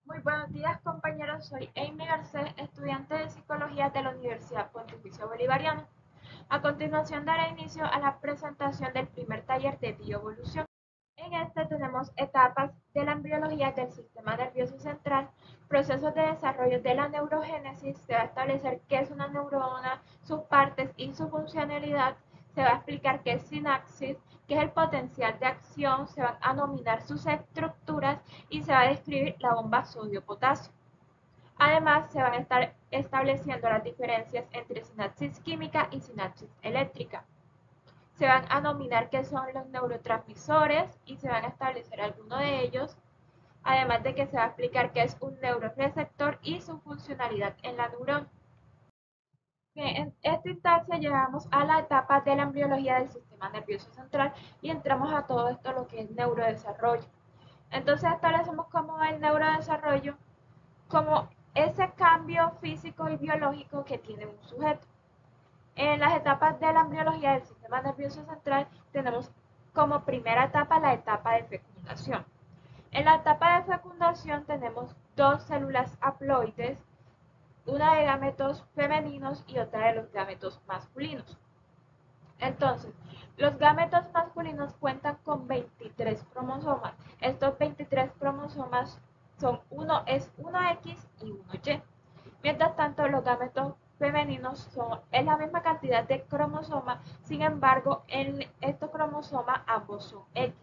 Muy buenos días, compañeros. Soy Amy Garcés, estudiante de Psicología de la Universidad Pontificia Bolivariana. A continuación daré inicio a la presentación del primer taller de bioevolución. En este tenemos etapas de la embriología del sistema nervioso central, procesos de desarrollo de la neurogénesis, se va a establecer qué es una neurona, sus partes y su funcionalidad, se va a explicar qué es sinapsis, qué es el potencial de acción, se van a nominar sus estructuras y se va a describir la bomba sodio-potasio. Además, se van a estar estableciendo las diferencias entre sinapsis química y sinapsis eléctrica. Se van a nominar qué son los neurotransmisores y se van a establecer algunos de ellos, además de que se va a explicar qué es un neuroreceptor y su funcionalidad en la neurona. En esta instancia llegamos a la etapa de la embriología del sistema nervioso central y entramos a todo esto lo que es neurodesarrollo. Entonces establecemos cómo va el neurodesarrollo como ese cambio físico y biológico que tiene un sujeto. En las etapas de la embriología del sistema nervioso central tenemos como primera etapa la etapa de fecundación. En la etapa de fecundación tenemos dos células haploides, una de gametos femeninos y otra de los gametos masculinos. Entonces, los gametos masculinos cuentan con 23 cromosomas. Estos 23 cromosomas son es 1X y 1Y. Mientras tanto, los gametos femeninos es la misma cantidad de cromosomas, sin embargo, en estos cromosomas ambos son X.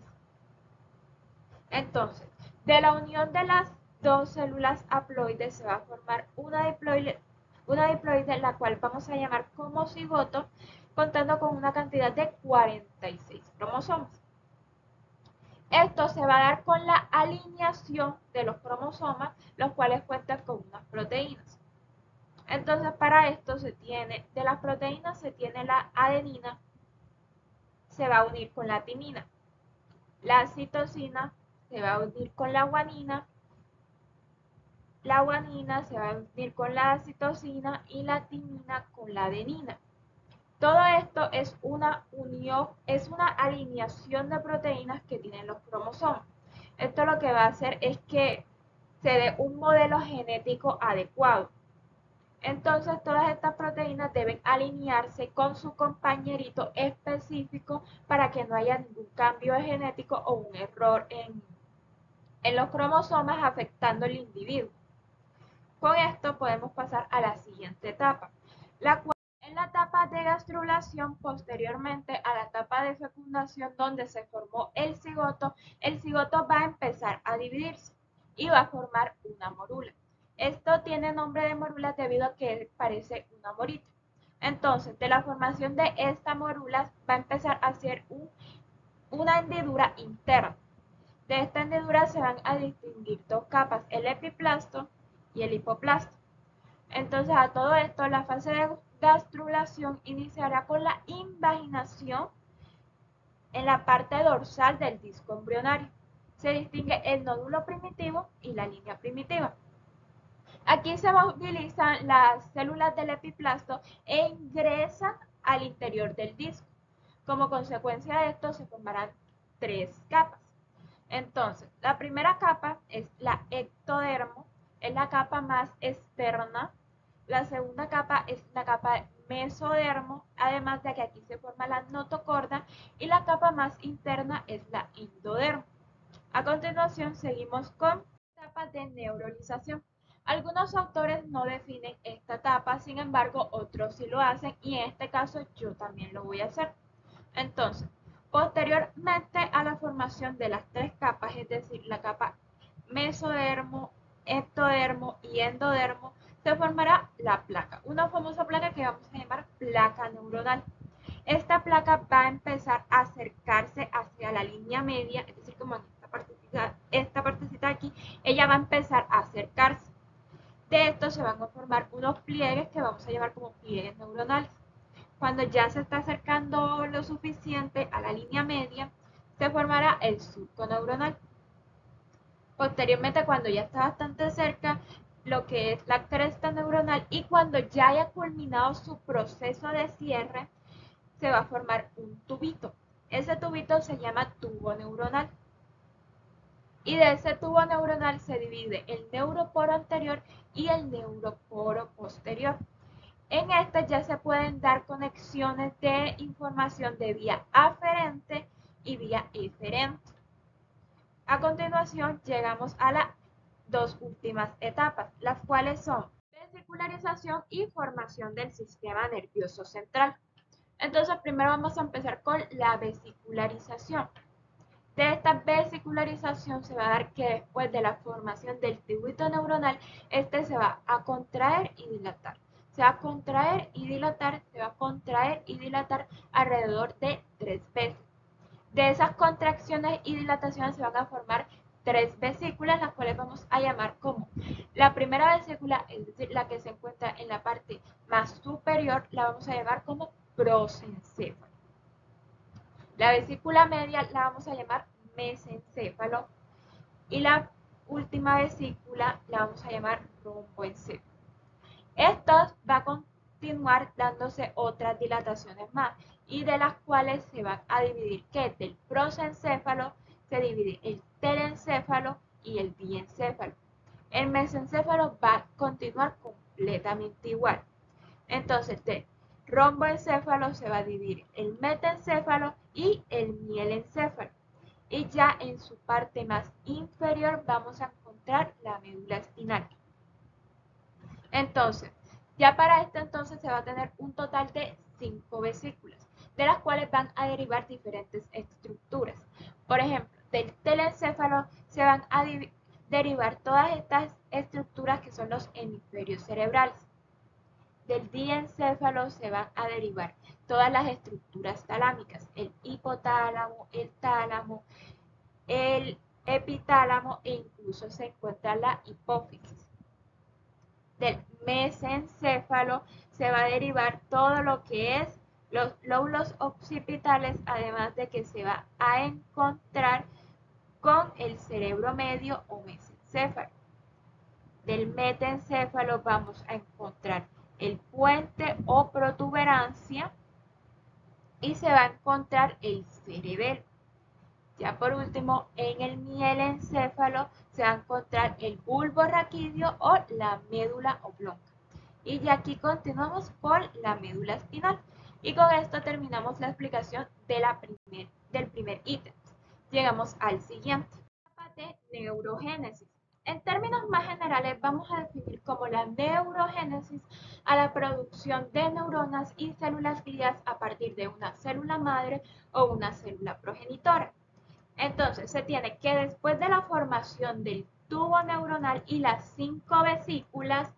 Entonces, de la unión de las dos células haploides se va a formar una diploide, la cual vamos a llamar como cigoto, contando con una cantidad de 46 cromosomas. Esto se va a dar con la alineación de los cromosomas, los cuales cuentan con unas proteínas. Entonces, para esto de las proteínas se tiene la adenina, se va a unir con la timina. La citosina se va a unir con la guanina se va a unir con la citosina y la timina con la adenina. Todo esto es una unión, es una alineación de proteínas que tienen los cromosomas. Esto lo que va a hacer es que se dé un modelo genético adecuado. Entonces, todas estas proteínas deben alinearse con su compañerito específico para que no haya ningún cambio genético o un error en los cromosomas afectando al individuo. Con esto podemos pasar a la siguiente etapa, la cual es la etapa de gastrulación posteriormente a la etapa de fecundación donde se formó el cigoto va a empezar a dividirse y va a formar una morula. Esto tiene nombre de morula debido a que parece una morita. Entonces, de la formación de esta morula va a empezar a hacer una hendidura interna. De esta hendidura se van a distinguir dos capas, el epiplasto y el hipoplasto. Entonces, a todo esto, la fase de gastrulación iniciará con la invaginación en la parte dorsal del disco embrionario. Se distingue el nódulo primitivo y la línea primitiva. Aquí se movilizan las células del epiplasto e ingresan al interior del disco. Como consecuencia de esto se formarán tres capas. Entonces, la primera capa es la ectodermo, es la capa más externa. La segunda capa es la capa mesodermo, además de que aquí se forma la notocorda, y la capa más interna es la endodermo. A continuación, seguimos con la etapa de neuralización. Algunos autores no definen esta etapa, sin embargo, otros sí lo hacen, y en este caso yo también lo voy a hacer. Entonces, posteriormente a la formación de las tres capas, es decir, la capa mesodermo, ectodermo y endodermo, se formará la placa, una famosa placa que vamos a llamar placa neuronal. Esta placa va a empezar a acercarse hacia la línea media, es decir, como en esta partecita aquí, ella va a empezar a acercarse. De esto se van a formar unos pliegues que vamos a llamar como pliegues neuronales. Cuando ya se está acercando lo suficiente a la línea media, se formará el surco neuronal. Posteriormente, cuando ya está bastante cerca, lo que es la cresta neuronal, y cuando ya haya culminado su proceso de cierre, se va a formar un tubito. Ese tubito se llama tubo neuronal. Y de ese tubo neuronal se divide el neuroporo anterior y el neuroporo posterior. En este ya se pueden dar conexiones de información de vía aferente y vía eferente. A continuación llegamos a las dos últimas etapas, las cuales son vesicularización y formación del sistema nervioso central. Entonces primero vamos a empezar con la vesicularización. De esta vesicularización se va a dar que después de la formación del tubuito neuronal, este se va a contraer y dilatar. Se va a contraer y dilatar, se va a contraer y dilatar alrededor de 3 veces. De esas contracciones y dilataciones se van a formar 3 vesículas, las cuales vamos a llamar como la primera vesícula, es decir, la que se encuentra en la parte más superior, la vamos a llamar como prosencéfalo. La vesícula media la vamos a llamar mesencéfalo y la última vesícula la vamos a llamar romboencéfalo. Esto va a continuar dándose otras dilataciones más y de las cuales se van a dividir que del prosencéfalo se divide el telencéfalo y el diencéfalo. El mesencéfalo va a continuar completamente igual. Entonces, de romboencéfalo se va a dividir el metencéfalo y el mielencéfalo. Y ya en su parte más inferior vamos a encontrar la médula espinal. Entonces, ya para esto entonces se va a tener un total de 5 vesículas, de las cuales van a derivar diferentes estructuras. Por ejemplo, del telencéfalo se van a derivar todas estas estructuras que son los hemisferios cerebrales. Del diencéfalo se van a derivar todas las estructuras talámicas, el hipotálamo, el tálamo, el epitálamo e incluso se encuentra la hipófisis. Del mesencéfalo se va a derivar todo lo que es los lóbulos occipitales, además de que se va a encontrar con el cerebro medio o mesencéfalo. Del metencéfalo vamos a encontrar el puente o protuberancia y se va a encontrar el cerebelo. Ya por último, en el mielencéfalo se va a encontrar el bulbo raquídeo o la médula oblonga. Y ya aquí continuamos por la médula espinal. Y con esto terminamos la explicación del primer ítem. Llegamos al siguiente. Etapa de neurogénesis. En términos más generales, vamos a definir como la neurogénesis a la producción de neuronas y células guías a partir de una célula madre o una célula progenitora. Entonces, se tiene que después de la formación del tubo neuronal y las 5 vesículas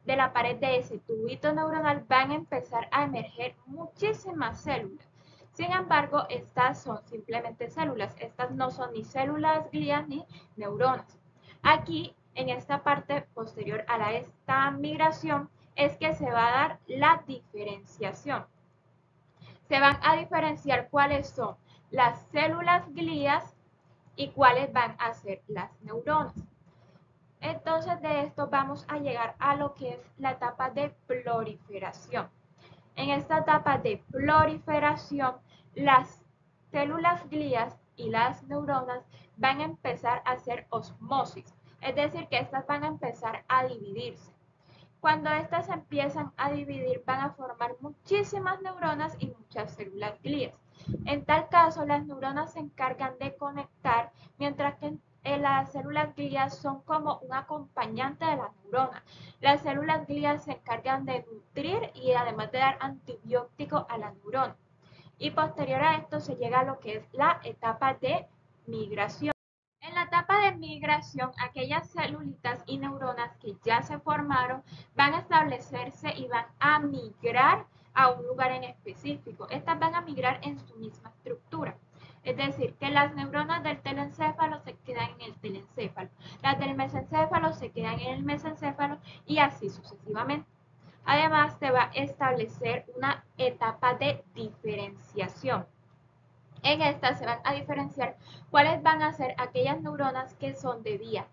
de la pared de ese tubito neuronal van a empezar a emerger muchísimas células. Sin embargo, estas son simplemente células. Estas no son ni células glías ni neuronas. Aquí, en esta parte posterior a esta migración, es que se va a dar la diferenciación. Se van a diferenciar cuáles son las células glías y cuáles van a ser las neuronas. Entonces de esto vamos a llegar a lo que es la etapa de proliferación. En esta etapa de proliferación, las células glías y las neuronas van a empezar a hacer osmosis, es decir, que estas van a empezar a dividirse. Cuando estas empiezan a dividir, van a formar muchísimas neuronas y muchas células glías. En tal caso, las neuronas se encargan de conectar, mientras que las células glías son como un acompañante de la neurona. Las células glías se encargan de nutrir y además de dar antibiótico a la neurona. Y posterior a esto se llega a lo que es la etapa de migración. En la etapa de migración, aquellas celulitas y neuronas que ya se formaron van a establecerse y van a migrar a un lugar en específico. Estas van a migrar en su misma estructura. Es decir, que las neuronas del telencéfalo se quedan en el telencéfalo, las del mesencéfalo se quedan en el mesencéfalo y así sucesivamente. Además, se va a establecer una etapa de diferenciación. En esta se van a diferenciar cuáles van a ser aquellas neuronas que son de vía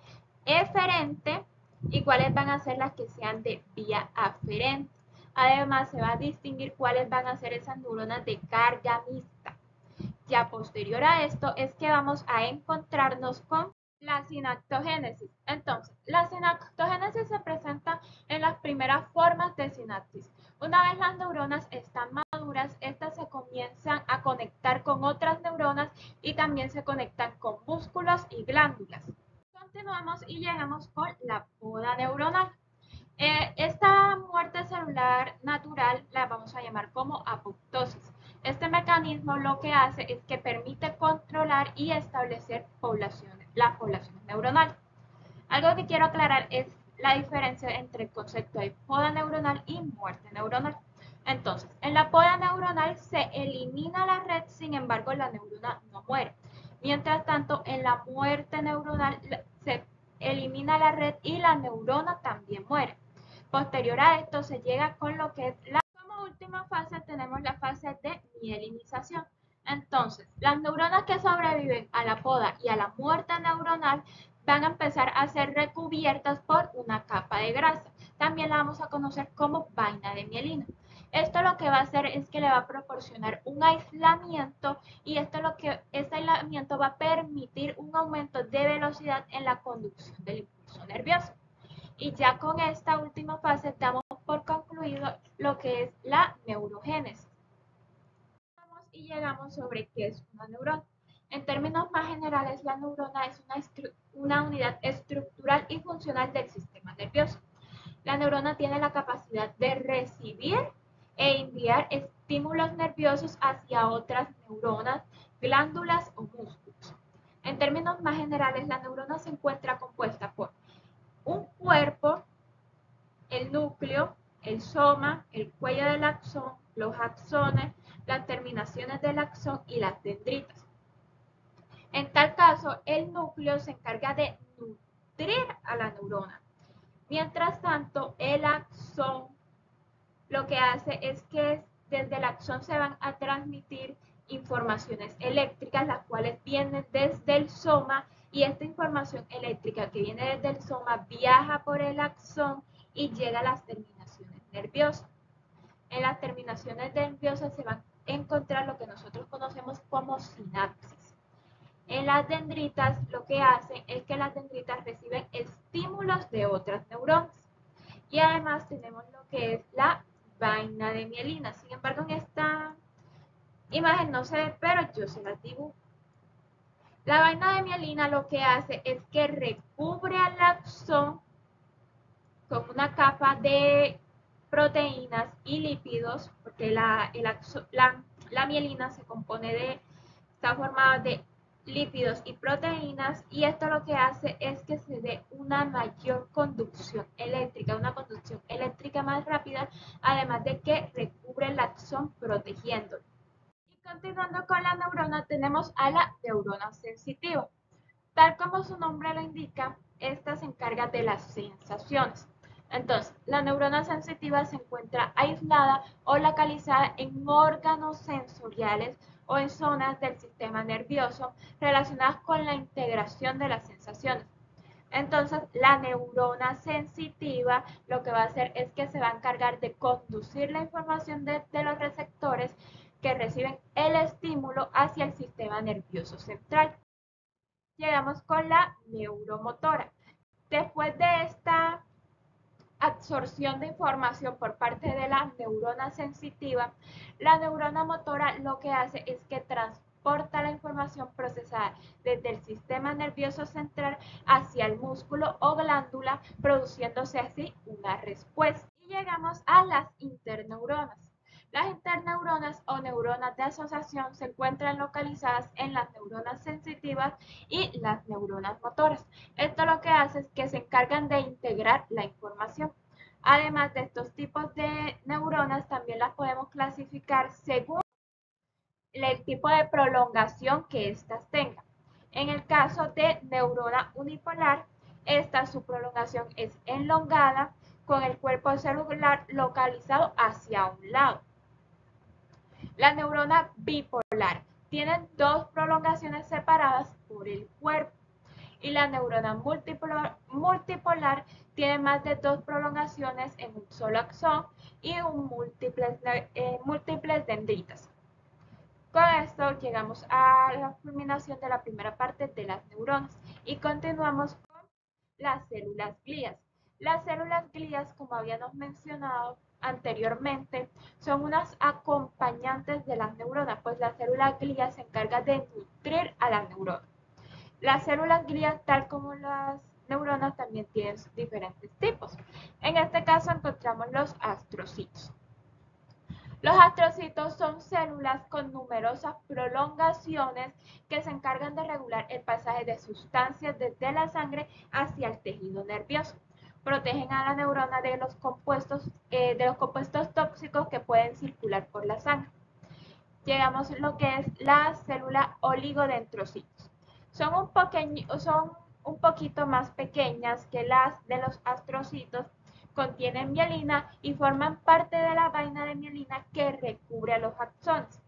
eferente y cuáles van a ser las que sean de vía aferente. Además, se va a distinguir cuáles van a ser esas neuronas de carga mixta. Ya posterior a esto es que vamos a encontrarnos con La sinaptogénesis. Entonces, la sinaptogénesis se presenta en las primeras formas de sinapsis. Una vez las neuronas están maduras, estas se comienzan a conectar con otras neuronas y también se conectan con músculos y glándulas. Continuamos y llegamos con la poda neuronal. Esta muerte celular natural la vamos a llamar como apoptosis. Este mecanismo lo que hace es que permite controlar y establecer las poblaciones neuronales. Algo que quiero aclarar es la diferencia entre el concepto de poda neuronal y muerte neuronal. Entonces, en la poda neuronal se elimina la red, sin embargo, la neurona no muere. Mientras tanto, en la muerte neuronal se elimina la red y la neurona también muere. Posterior a esto se llega con lo que es como última fase tenemos la fase de mielinización. Entonces, las neuronas que sobreviven a la poda y a la muerte neuronal van a empezar a ser recubiertas por una capa de grasa. También la vamos a conocer como vaina de mielina. Esto lo que va a hacer es que le va a proporcionar un aislamiento y este aislamiento va a permitir un aumento de velocidad en la conducción del impulso nervioso. Y ya con esta última fase damos por concluido lo que es la neurogénesis. Y llegamos sobre qué es una neurona. En términos más generales, la neurona es una unidad estructural y funcional del sistema nervioso. La neurona tiene la capacidad de recibir e enviar estímulos nerviosos hacia otras neuronas, glándulas o músculos. En términos más generales, la neurona se encuentra compuesta por un cuerpo, el núcleo, el soma, el cuello del axón, los axones, las terminaciones del axón y las dendritas. En tal caso, el núcleo se encarga de nutrir a la neurona. Mientras tanto, el axón lo que hace es que desde el axón se van a transmitir informaciones eléctricas, las cuales vienen desde el soma, y esta información eléctrica que viene desde el soma viaja por el axón y llega a las terminaciones nerviosas. En las terminaciones nerviosas se van a encontrar lo que nosotros conocemos como sinapsis. En las dendritas lo que hacen es que las dendritas reciben estímulos de otras neuronas. Y además tenemos lo que es la vaina de mielina. Sin embargo, en esta imagen no se ve, pero yo se las dibujo. La vaina de mielina lo que hace es que recubre al axón con una capa de proteínas y lípidos, porque la mielina se compone está formada de lípidos y proteínas, y esto lo que hace es que se dé una mayor conducción eléctrica, una conducción eléctrica más rápida, además de que recubre el axón protegiéndolo. Y continuando con la neurona, tenemos a la neurona sensitiva. Tal como su nombre lo indica, esta se encarga de las sensaciones. Entonces, la neurona sensitiva se encuentra aislada o localizada en órganos sensoriales o en zonas del sistema nervioso relacionadas con la integración de las sensaciones. Entonces, la neurona sensitiva lo que va a hacer es que se va a encargar de conducir la información de los receptores que reciben el estímulo hacia el sistema nervioso central. Llegamos con la neuromotora. Después de esta absorción de información por parte de la neurona sensitiva, la neurona motora lo que hace es que transporta la información procesada desde el sistema nervioso central hacia el músculo o glándula, produciéndose así una respuesta. Y llegamos a las interneuronas. Las interneuronas o neuronas de asociación se encuentran localizadas en las neuronas sensitivas y las neuronas motoras. Esto lo que hace es que se encargan de integrar la información. Además de estos tipos de neuronas, también las podemos clasificar según el tipo de prolongación que éstas tengan. En el caso de neurona unipolar, su prolongación es elongada con el cuerpo celular localizado hacia un lado. La neurona bipolar tiene dos prolongaciones separadas por el cuerpo, y la neurona multipolar tiene más de dos prolongaciones en un solo axón y múltiples dendritas. Con esto llegamos a la culminación de la primera parte de las neuronas. Y continuamos con las células glías. Las células glías, como habíamos mencionado anteriormente, son unas acompañantes de las neuronas, pues la célula glía se encarga de nutrir a las neuronas. Las células glías, tal como las neuronas, también tienen diferentes tipos. En este caso encontramos los astrocitos. Los astrocitos son células con numerosas prolongaciones que se encargan de regular el pasaje de sustancias desde la sangre hacia el tejido nervioso. Protegen a la neurona de los compuestos tóxicos que pueden circular por la sangre. Llegamos a lo que es la célula oligodendrocitos. Son un poquito más pequeñas que las de los astrocitos, contienen mielina y forman parte de la vaina de mielina que recubre a los axones.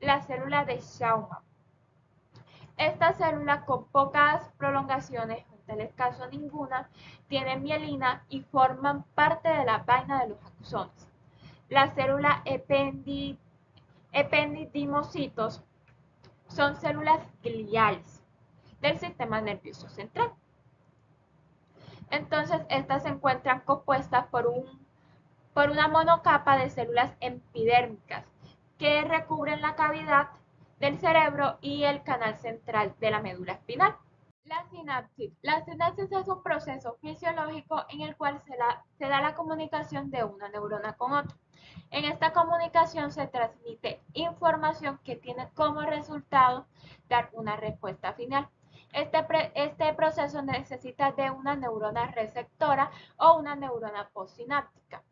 La célula de Schaumann. Esta célula con pocas prolongaciones, en tales casos ninguna, tiene mielina y forman parte de la vaina de los axones. La célula ependidimocitos son células gliales del sistema nervioso central. Entonces, estas se encuentran compuestas por una monocapa de células epidérmicas que recubren la cavidad del cerebro y el canal central de la médula espinal. La sinapsis. La sinapsis es un proceso fisiológico en el cual se da la comunicación de una neurona con otra. En esta comunicación se transmite información que tiene como resultado dar una respuesta final. Este proceso necesita de una neurona receptora o una neurona postsináptica.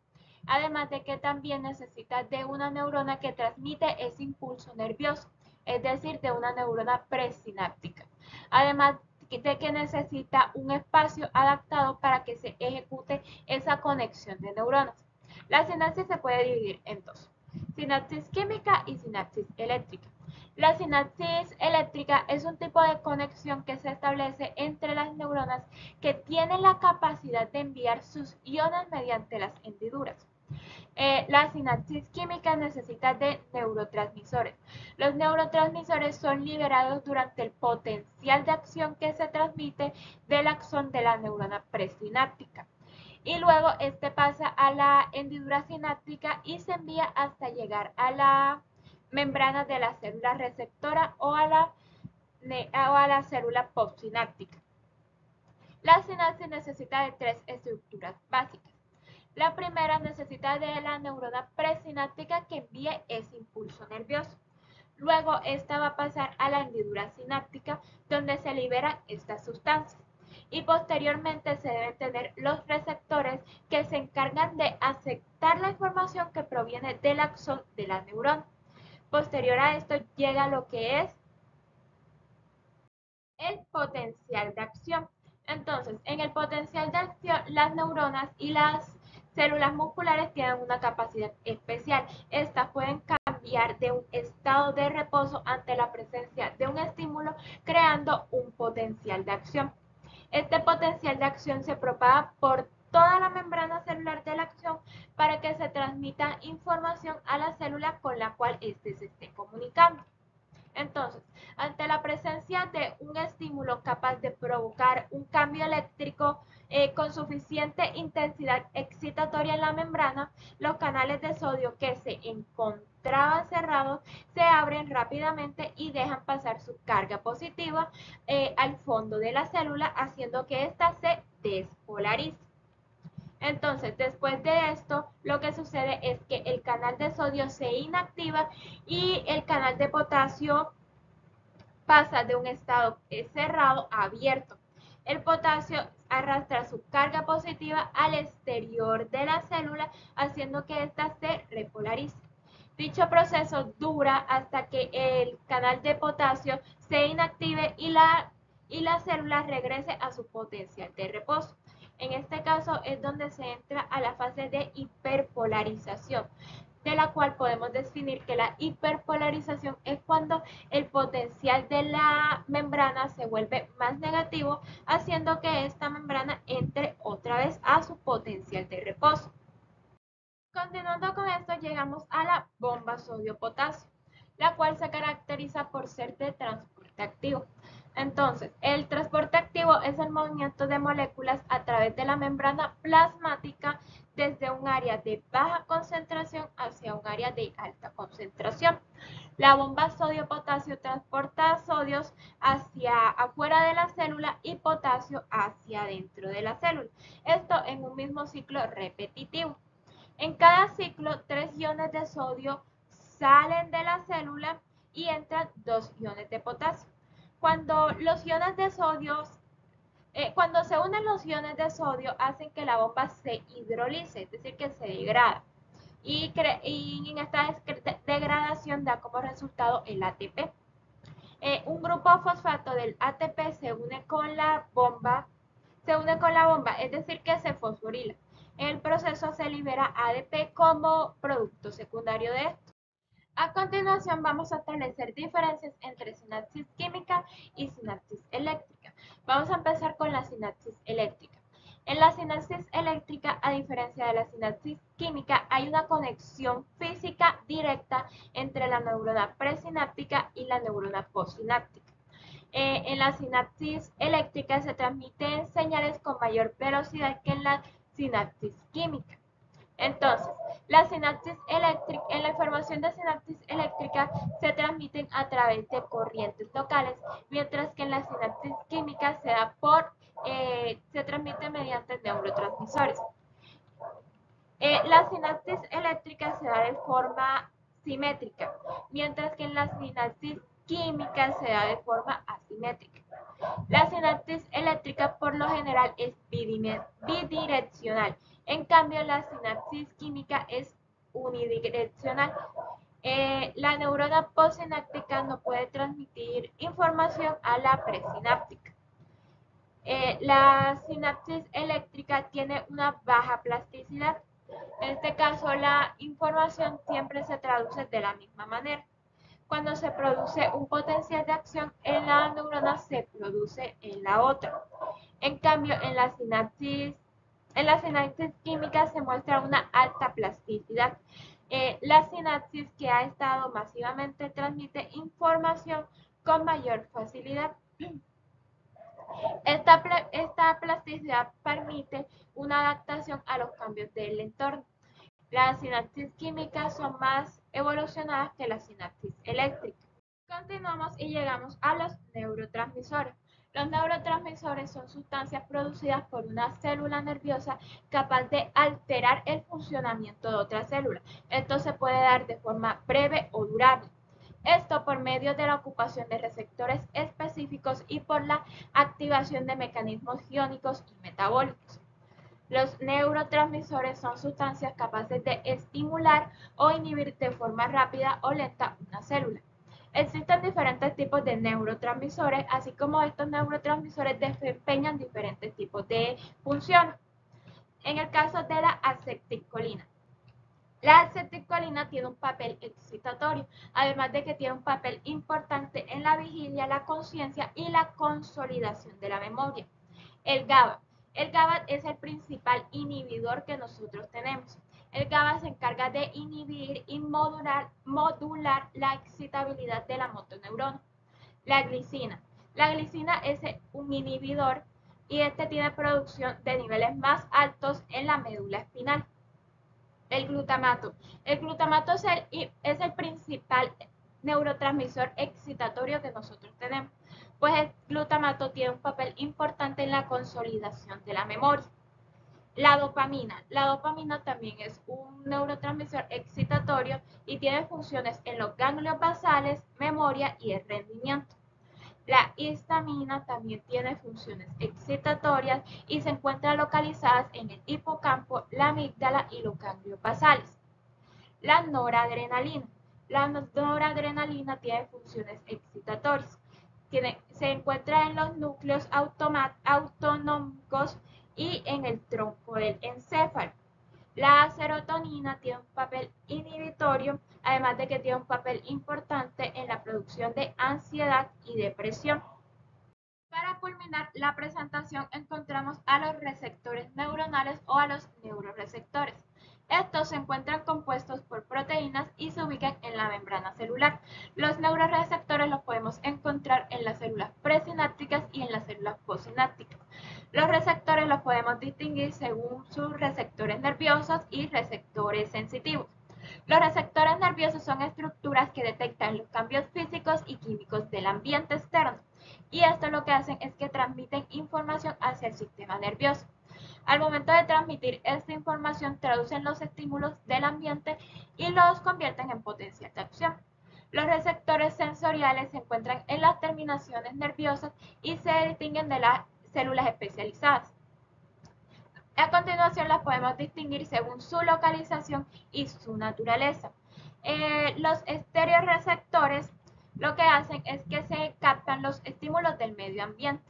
Además de que también necesita de una neurona que transmite ese impulso nervioso, es decir, de una neurona presináptica. Además de que necesita un espacio adaptado para que se ejecute esa conexión de neuronas. La sinapsis se puede dividir en dos: sinapsis química y sinapsis eléctrica. La sinapsis eléctrica es un tipo de conexión que se establece entre las neuronas que tienen la capacidad de enviar sus iones mediante las hendiduras. La sinapsis química necesita de neurotransmisores. Los neurotransmisores son liberados durante el potencial de acción que se transmite del axón de la neurona presináptica. Y luego este pasa a la hendidura sináptica y se envía hasta llegar a la membrana de la célula receptora o a la célula postsináptica. La sinapsis necesita de tres estructuras básicas. La primera necesita de la neurona presináptica que envíe ese impulso nervioso. Luego esta va a pasar a la hendidura sináptica donde se liberan estas sustancias. Y posteriormente se deben tener los receptores que se encargan de aceptar la información que proviene del axón de la neurona. Posterior a esto llega lo que es el potencial de acción. Entonces, en el potencial de acción, las neuronas y las células musculares tienen una capacidad especial. Estas pueden cambiar de un estado de reposo ante la presencia de un estímulo, creando un potencial de acción. Este potencial de acción se propaga por toda la membrana celular de la acción para que se transmita información a la célula con la cual éste se esté comunicando. Entonces, ante la presencia de un estímulo capaz de provocar un cambio eléctrico con suficiente intensidad excitatoria en la membrana, los canales de sodio que se encontraban cerrados se abren rápidamente y dejan pasar su carga positiva al fondo de la célula, haciendo que ésta se despolarice. Entonces, después de esto, lo que sucede es que el canal de sodio se inactiva y el canal de potasio pasa de un estado cerrado a abierto. El potasio arrastra su carga positiva al exterior de la célula, haciendo que ésta se repolarice. Dicho proceso dura hasta que el canal de potasio se inactive y la célula regrese a su potencial de reposo. En este caso es donde se entra a la fase de hiperpolarización, de la cual podemos definir que la hiperpolarización es cuando el potencial de la membrana se vuelve más negativo, haciendo que esta membrana entre otra vez a su potencial de reposo. Continuando con esto, llegamos a la bomba sodio-potasio, la cual se caracteriza por ser de transporte activo. Entonces, el transporte activo es el movimiento de moléculas a través de la membrana plasmática desde un área de baja concentración hacia un área de alta concentración. La bomba sodio-potasio transporta sodios hacia afuera de la célula y potasio hacia dentro de la célula. Esto en un mismo ciclo repetitivo. En cada ciclo, 3 iones de sodio salen de la célula y entran 2 iones de potasio. Cuando los iones de sodio, cuando se unen los iones de sodio, hacen que la bomba se hidrolice, es decir, que se degrada. Y en esta degradación da como resultado el ATP. Un grupo fosfato del ATP se une con la bomba, es decir, que se fosforila. En el proceso se libera ADP como producto secundario de esto. A continuación vamos a establecer diferencias entre sinapsis química y sinapsis eléctrica. Vamos a empezar con la sinapsis eléctrica. En la sinapsis eléctrica, a diferencia de la sinapsis química, hay una conexión física directa entre la neurona presináptica y la neurona postsináptica. En la sinapsis eléctrica se transmiten señales con mayor velocidad que en la sinapsis química. Entonces, en la información de sinapsis eléctrica se transmiten a través de corrientes locales, mientras que en la sinapsis química se transmite mediante neurotransmisores. La sinapsis eléctrica se da de forma simétrica, mientras que en la sinapsis química se da de forma asimétrica. La sinapsis eléctrica por lo general es bidireccional, en cambio la sinapsis química es unidireccional. La neurona postsináptica no puede transmitir información a la presináptica. La sinapsis eléctrica tiene una baja plasticidad. En este caso, la información siempre se traduce de la misma manera. Cuando se produce un potencial de acción en la neurona, se produce en la otra. En cambio, en la sinapsis química se muestra una alta plasticidad. La sinapsis que ha estado masivamente transmite información con mayor facilidad. Esta plasticidad permite una adaptación a los cambios del entorno. Las sinapsis químicas son más evolucionadas que la sinapsis eléctrica. Continuamos y llegamos a los neurotransmisores. Los neurotransmisores son sustancias producidas por una célula nerviosa capaz de alterar el funcionamiento de otra célula. Esto se puede dar de forma breve o durable. Esto por medio de la ocupación de receptores específicos y por la activación de mecanismos iónicos y metabólicos. Los neurotransmisores son sustancias capaces de estimular o inhibir de forma rápida o lenta una célula. Existen diferentes tipos de neurotransmisores, así como estos neurotransmisores desempeñan diferentes tipos de funciones. En el caso de la acetilcolina. La acetilcolina tiene un papel excitatorio, además de que tiene un papel importante en la vigilia, la conciencia y la consolidación de la memoria. El GABA. El GABA es el principal inhibidor que nosotros tenemos. El GABA se encarga de inhibir y modular la excitabilidad de la motoneurona. La glicina. La glicina es un inhibidor y este tiene producción de niveles más altos en la médula espinal. El glutamato. El glutamato es el principal neurotransmisor excitatorio que nosotros tenemos, pues el glutamato tiene un papel importante en la consolidación de la memoria. La dopamina. La dopamina también es un neurotransmisor excitatorio y tiene funciones en los ganglios basales, memoria y el rendimiento. La histamina también tiene funciones excitatorias y se encuentra localizadas en el hipocampo, la amígdala y los ganglios basales. La noradrenalina. La noradrenalina tiene funciones excitatorias. Se encuentra en los núcleos autonómicos y en el tronco del encéfalo. La serotonina tiene un papel inhibitorio, además de que tiene un papel importante en la producción de ansiedad y depresión. Para culminar la presentación encontramos a los receptores neuronales o a los neuroreceptores. Estos se encuentran compuestos por proteínas proteínas y se ubican en la membrana celular. Los neuroreceptores los podemos encontrar en las células presinápticas y en las células postsinápticas. Los receptores los podemos distinguir según sus receptores nerviosos y receptores sensitivos. Los receptores nerviosos son estructuras que detectan los cambios físicos y químicos del ambiente externo, y esto lo que hacen es que transmiten información hacia el sistema nervioso. Al momento de transmitir esta información, traducen los estímulos del ambiente y los convierten en potencial de acción. Los receptores sensoriales se encuentran en las terminaciones nerviosas y se distinguen de las células especializadas. A continuación las podemos distinguir según su localización y su naturaleza. Los estereoreceptores lo que hacen es que se captan los estímulos del medio ambiente.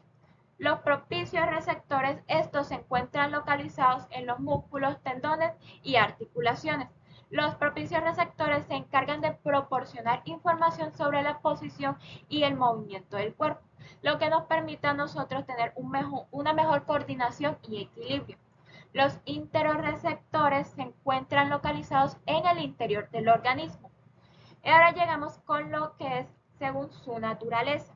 Los propicios receptores, estos se encuentran localizados en los músculos, tendones y articulaciones. Los propicios receptores se encargan de proporcionar información sobre la posición y el movimiento del cuerpo, lo que nos permite a nosotros tener una mejor coordinación y equilibrio. Los interoreceptores se encuentran localizados en el interior del organismo. Y ahora llegamos con lo que es según su naturaleza.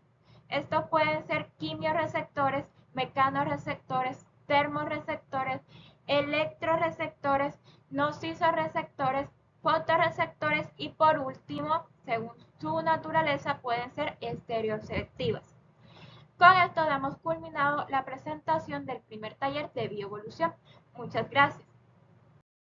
Estos pueden ser quimioreceptores, mecanoreceptores, termorreceptores, electroreceptores, nocisoreceptores, fotorreceptores y por último, según su naturaleza, pueden ser estereoreceptivas. Con esto damos culminado la presentación del primer taller de bioevolución. Muchas gracias.